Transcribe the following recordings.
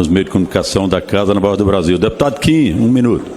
os meios de comunicação da Casa na Voz do Brasil. Deputado Kim, 1 minuto.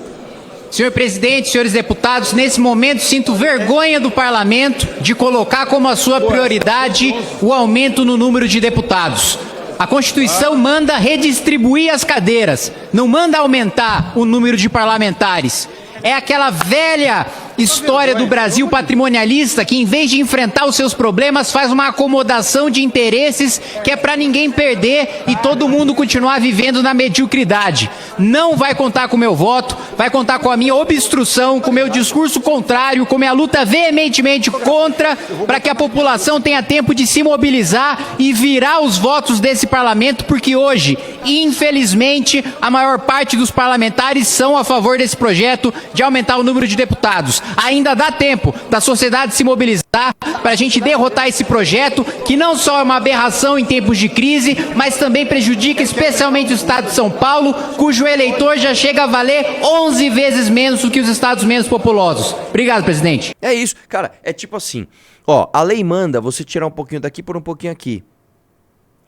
Senhor presidente, senhores deputados, nesse momento sinto vergonha do parlamento de colocar como a sua prioridade o aumento no número de deputados. A Constituição manda redistribuir as cadeiras, não manda aumentar o número de parlamentares. É aquela velha história do Brasil patrimonialista que, em vez de enfrentar os seus problemas, faz uma acomodação de interesses que é para ninguém perder e todo mundo continuar vivendo na mediocridade. Não vai contar com o meu voto, vai contar com a minha obstrução, com o meu discurso contrário, com a minha luta veementemente contra, para que a população tenha tempo de se mobilizar e virar os votos desse parlamento, porque hoje, infelizmente, a maior parte dos parlamentares são a favor desse projeto de aumentar o número de deputados. Ainda dá tempo da sociedade se mobilizar para a gente derrotar esse projeto, que não só é uma aberração em tempos de crise, mas também prejudica especialmente o estado de São Paulo, cujo eleitor já chega a valer 11 vezes menos do que os estados menos populosos. Obrigado, presidente. É isso, cara, é tipo assim, ó, a lei manda você tirar um pouquinho daqui por um pouquinho aqui.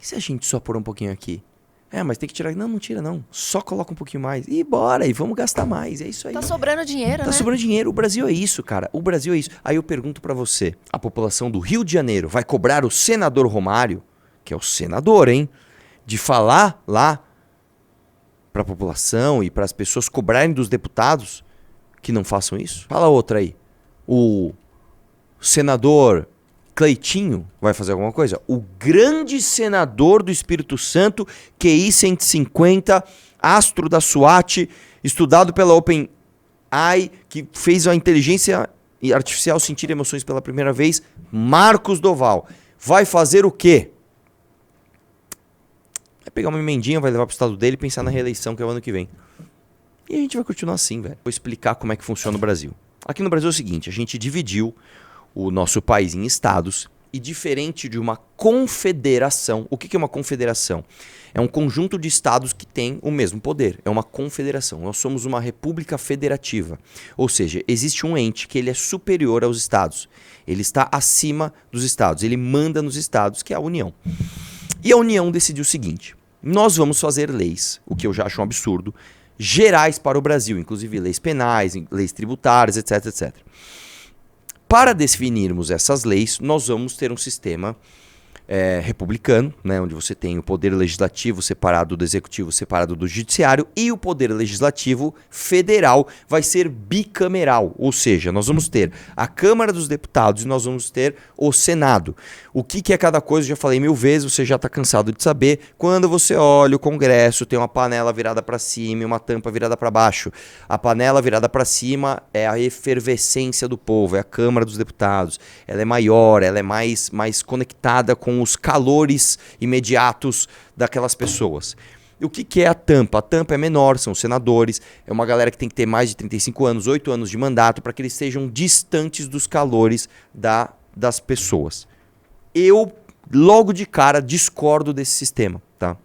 E se a gente só pôr um pouquinho aqui? É, mas tem que tirar. Não, não tira não. Só coloca um pouquinho mais. E bora, e vamos gastar mais. É isso aí. Tá sobrando dinheiro, né? Tá sobrando dinheiro. O Brasil é isso, cara. O Brasil é isso. Aí eu pergunto pra você. A população do Rio de Janeiro vai cobrar o senador Romário, que é o senador, hein? De falar lá pra população e pras pessoas cobrarem dos deputados que não façam isso? Fala outra aí. O senador Cleitinho vai fazer alguma coisa? O grande senador do Espírito Santo, QI 150, astro da SWAT, estudado pela OpenAI, que fez a inteligência artificial sentir emoções pela primeira vez, Marcos Doval. Vai fazer o quê? Vai pegar uma emendinha, vai levar pro estado dele e pensar na reeleição, que é o ano que vem. E a gente vai continuar assim, velho. Vou explicar como é que funciona o Brasil. Aqui no Brasil é o seguinte, a gente dividiu o nosso país em estados e, diferente de uma confederação, o que é uma confederação? É um conjunto de estados que tem o mesmo poder, é uma confederação. Nós somos uma república federativa, ou seja, existe um ente que ele é superior aos estados, ele está acima dos estados, ele manda nos estados, que é a União. E a União decidiu o seguinte, nós vamos fazer leis, o que eu já acho um absurdo, gerais para o Brasil, inclusive leis penais, leis tributárias, etc, etc. Para definirmos essas leis, nós vamos ter um sistema republicano, né, onde você tem o poder legislativo separado do executivo, separado do judiciário, e o poder legislativo federal vai ser bicameral, ou seja, nós vamos ter a Câmara dos Deputados e nós vamos ter o Senado. O que é cada coisa, eu já falei 1000 vezes, você já está cansado de saber. Quando você olha o Congresso, tem uma panela virada para cima e uma tampa virada para baixo. A panela virada para cima é a efervescência do povo, é a Câmara dos Deputados. Ela é maior, ela é mais conectada com os calores imediatos daquelas pessoas. E o que é a tampa? A tampa é menor, são os senadores, é uma galera que tem que ter mais de 35 anos, 8 anos de mandato, para que eles sejam distantes dos calores das pessoas. Eu, logo de cara, discordo desse sistema, tá?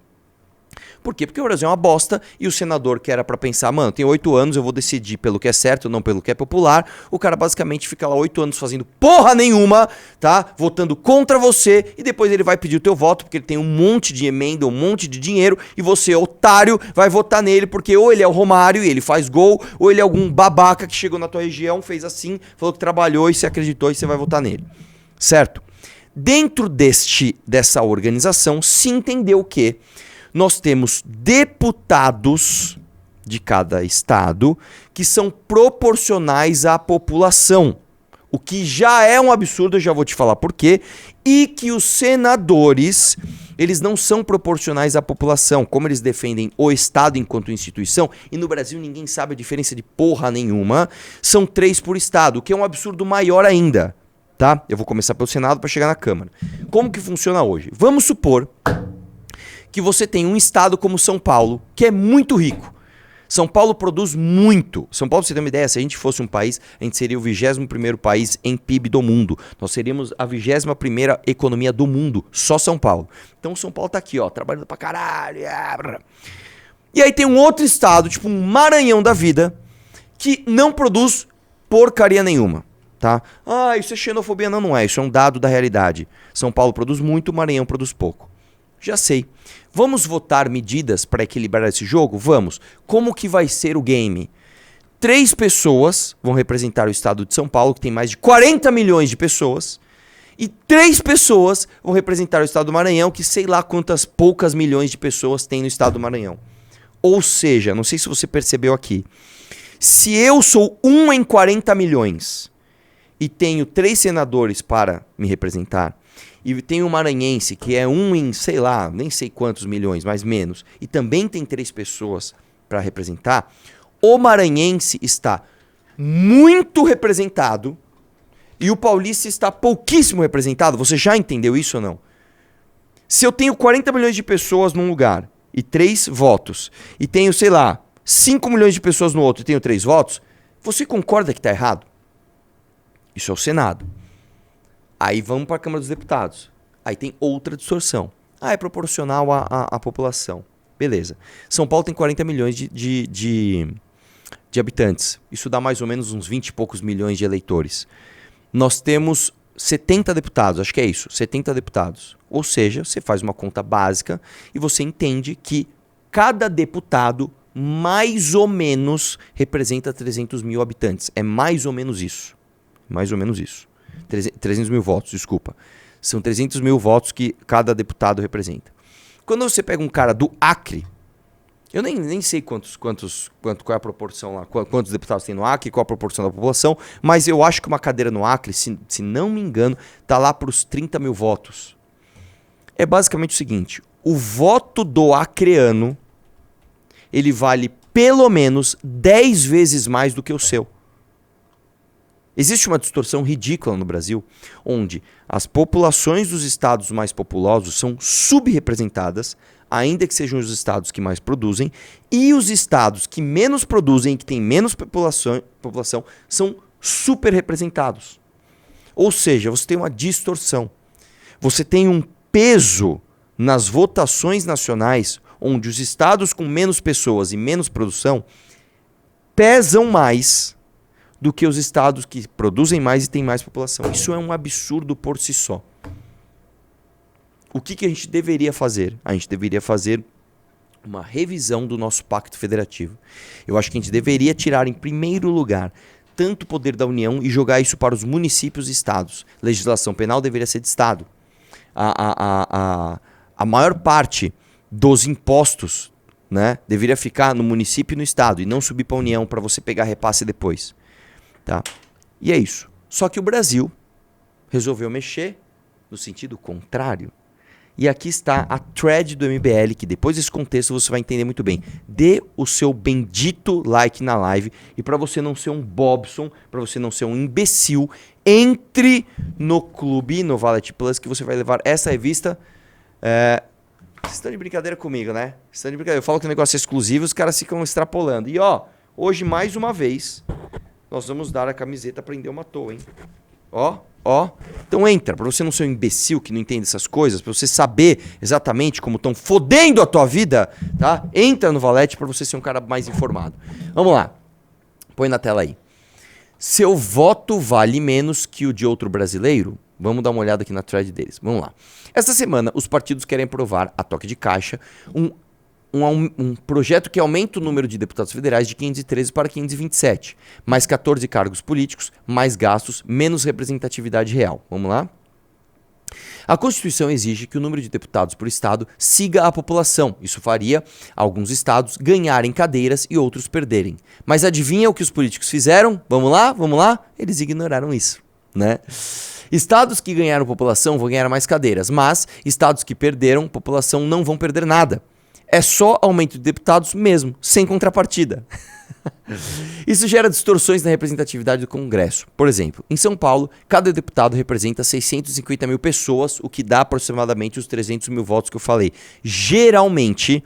Por quê? Porque o Brasil é uma bosta e o senador que era pra pensar, mano, tem 8 anos, eu vou decidir pelo que é certo, não pelo que é popular. O cara basicamente fica lá 8 anos fazendo porra nenhuma, tá? Votando contra você e depois ele vai pedir o teu voto porque ele tem um monte de emenda, um monte de dinheiro e você, otário, vai votar nele porque ou ele é o Romário e ele faz gol, ou ele é algum babaca que chegou na tua região, fez assim, falou que trabalhou e se acreditou e você vai votar nele. Certo? Dentro dessa organização se entendeu que nós temos deputados de cada estado que são proporcionais à população, o que já é um absurdo, eu já vou te falar por quê, e que os senadores, eles não são proporcionais à população, como eles defendem o Estado enquanto instituição, e no Brasil ninguém sabe a diferença de porra nenhuma, são 3 por estado, o que é um absurdo maior ainda, tá? Eu vou começar pelo Senado para chegar na Câmara. Como que funciona hoje? Vamos supor que você tem um estado como São Paulo, que é muito rico. São Paulo produz muito. São Paulo, pra você ter uma ideia, se a gente fosse um país, a gente seria o 21º país em PIB do mundo. Nós seríamos a 21ª economia do mundo, só São Paulo. Então São Paulo tá aqui, ó, trabalhando pra caralho. E aí tem um outro estado, tipo um Maranhão da vida, que não produz porcaria nenhuma, tá? Ah, isso é xenofobia. Não, não é. Isso é um dado da realidade. São Paulo produz muito, Maranhão produz pouco. Já sei. Vamos votar medidas para equilibrar esse jogo? Vamos. Como que vai ser o game? 3 pessoas vão representar o estado de São Paulo, que tem mais de 40 milhões de pessoas. E 3 pessoas vão representar o estado do Maranhão, que sei lá quantas poucas milhões de pessoas tem no estado do Maranhão. Ou seja, não sei se você percebeu aqui, se eu sou 1 em 40 milhões e tenho 3 senadores para me representar, e tenho um maranhense que é 1 em, sei lá, nem sei quantos milhões, mais menos, e também tem 3 pessoas para representar, o maranhense está muito representado e o paulista está pouquíssimo representado. Você já entendeu isso ou não? Se eu tenho 40 milhões de pessoas num lugar e 3 votos, e tenho, sei lá, 5 milhões de pessoas no outro e tenho 3 votos, você concorda que está errado? Isso é o Senado. Aí vamos para a Câmara dos Deputados. Aí tem outra distorção. É proporcional à população. Beleza. São Paulo tem 40 milhões de habitantes. Isso dá mais ou menos uns 20 e poucos milhões de eleitores. Nós temos 70 deputados, acho que é isso, 70 deputados. Ou seja, você faz uma conta básica e você entende que cada deputado mais ou menos representa 300 mil habitantes. É mais ou menos isso. Mais ou menos isso. 300 mil votos, desculpa. São 300 mil votos que cada deputado representa. Quando você pega um cara do Acre, eu nem sei qual é a proporção lá, quantos deputados tem no Acre, qual a proporção da população, mas eu acho que uma cadeira no Acre, se não me engano, está lá para os 30 mil votos. É basicamente o seguinte, o voto do acreano, ele vale pelo menos 10 vezes mais do que o seu. Existe uma distorção ridícula no Brasil, onde as populações dos estados mais populosos são subrepresentadas, ainda que sejam os estados que mais produzem, e os estados que menos produzem e que têm menos população são superrepresentados. Ou seja, você tem uma distorção. Você tem um peso nas votações nacionais, onde os estados com menos pessoas e menos produção pesam mais do que os estados que produzem mais e têm mais população. Isso é um absurdo por si só. O que a gente deveria fazer? A gente deveria fazer uma revisão do nosso pacto federativo. Eu acho que a gente deveria tirar, em primeiro lugar, tanto o poder da União e jogar isso para os municípios e estados. Legislação penal deveria ser de estado. A maior parte dos impostos, né, deveria ficar no município e no estado e não subir para a União para você pegar repasse depois. Tá? E é isso. Só que o Brasil resolveu mexer no sentido contrário. E aqui está a thread do MBL, que depois desse contexto você vai entender muito bem. Dê o seu bendito like na live. E para você não ser um Bobson, para você não ser um imbecil, entre no clube, no Valet Plus, que você vai levar essa revista. Vocês estão de brincadeira comigo, né? Vocês estão de brincadeira. Eu falo que o negócio é exclusivo, os caras ficam extrapolando. E ó, hoje mais uma vez, nós vamos dar a camiseta Prendeu Matou, hein? Ó. Então entra, pra você não ser um imbecil que não entende essas coisas, pra você saber exatamente como estão fodendo a tua vida, tá? Entra no Valete pra você ser um cara mais informado. Vamos lá. Põe na tela aí. Seu voto vale menos que o de outro brasileiro? Vamos dar uma olhada aqui na thread deles. Vamos lá. Esta semana, os partidos querem aprovar, a toque de caixa, um projeto que aumenta o número de deputados federais de 513 para 527. Mais 14 cargos políticos, mais gastos, menos representatividade real. Vamos lá? A Constituição exige que o número de deputados por estado siga a população. Isso faria alguns estados ganharem cadeiras e outros perderem. Mas adivinha o que os políticos fizeram? Vamos lá? Eles ignoraram isso, né? Estados que ganharam população vão ganhar mais cadeiras, mas estados que perderam população não vão perder nada. É só aumento de deputados mesmo, sem contrapartida. Isso gera distorções na representatividade do Congresso. Por exemplo, em São Paulo, cada deputado representa 650 mil pessoas, o que dá aproximadamente os 300 mil votos que eu falei. Geralmente,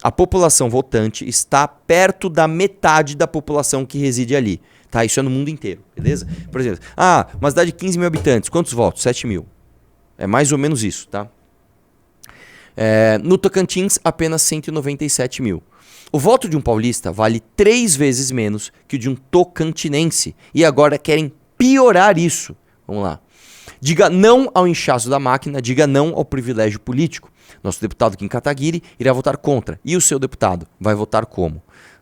a população votante está perto da metade da população que reside ali. Tá? Isso é no mundo inteiro, beleza? Por exemplo, uma cidade de 15 mil habitantes, quantos votos? 7 mil. É mais ou menos isso, tá? No Tocantins, apenas 197 mil. O voto de um paulista vale 3 vezes menos que o de um tocantinense. E agora querem piorar isso. Vamos lá. Diga não ao inchaço da máquina, diga não ao privilégio político. Nosso deputado Kim Kataguiri irá votar contra. E o seu deputado vai votar como?